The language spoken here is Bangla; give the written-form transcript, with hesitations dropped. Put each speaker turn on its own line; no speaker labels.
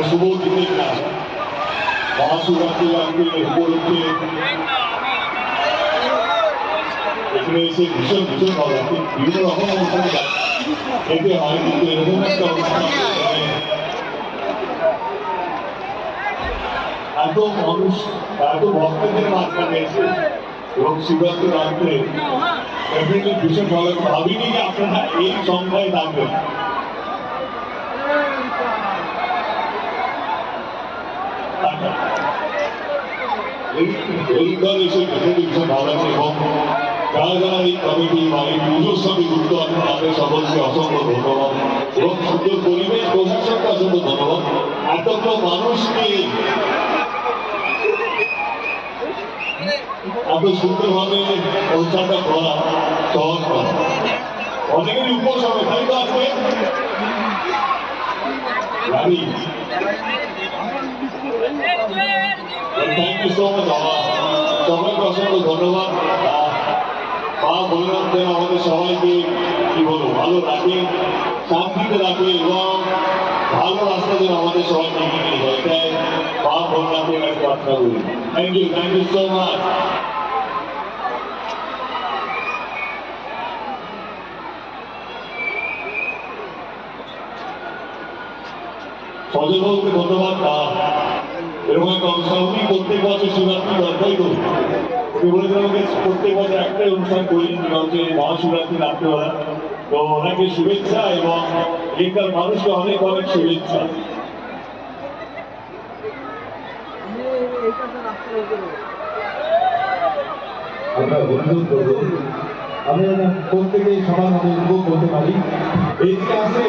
শুভ দিনের কাজ মহাশিবরাত্রি উপলক্ষে এখানে এসে ভীষণ ভীষণ ভালো বিভিন্ন রকম অনুষ্ঠানে এতে হয়, কিন্তু এরকম একটা অনুষ্ঠান এত মানুষ এত ভক্তদের মাঝখানে এসে এবং শিবরাত্রি রাত্রে ভীষণ ভালো ভাবিনি যে আপনারা এই সংখ্যায় থাকবেন। এইবার এসে ভীষণ ভালো আছে এবং যারা যারা এই কমিটি বা এই পুজোর সঙ্গে যুক্ত আছেন তাদের সকলকে অসংখ্য ধন্যবাদ এবং সুন্দর পরিবেশ প্রশাসনকে অসংখ্য ধন্যবাদ। এতগুলো মানুষকে এত সুন্দরভাবে অনুষ্ঠানটা করা সহজ করা অনেকেরই উপোস হবে, তাই তো আজকে জানি। থ্যাংক ইউ সো মাচ সবাইকে অসংখ্য ধন্যবাদ। মা ভোলেনাথ যেন আমাদের সবাইকে কি বলবো ভালো রাখে, শান্তিতে রাখে এবং ভালো রাস্তা যেন আমাদের সবাইকে এগিয়ে নিয়ে যায়, তাই মা ভোলেনাথের কাছে প্রার্থনা করি। Thank you so much. সজলবাবুকে ধন্যবাদ। এরকম একটা অনুষ্ঠান উনি প্রত্যেক বছর শিবরাত্রি দরকারই করি, উনি বলেছেন আমাকে প্রত্যেক বছর একটাই অনুষ্ঠান করি, যেটা হচ্ছে মহাশিবরাত্রি রাত্রেবেলা। তো ওনাকে শুভেচ্ছা এবং এখানকার মানুষকে অনেক অনেক শুভেচ্ছা।
আমরা অনুরোধ করবো আমরা প্রত্যেকে সমানভাবে উপভোগ করতে পারি। এই আসে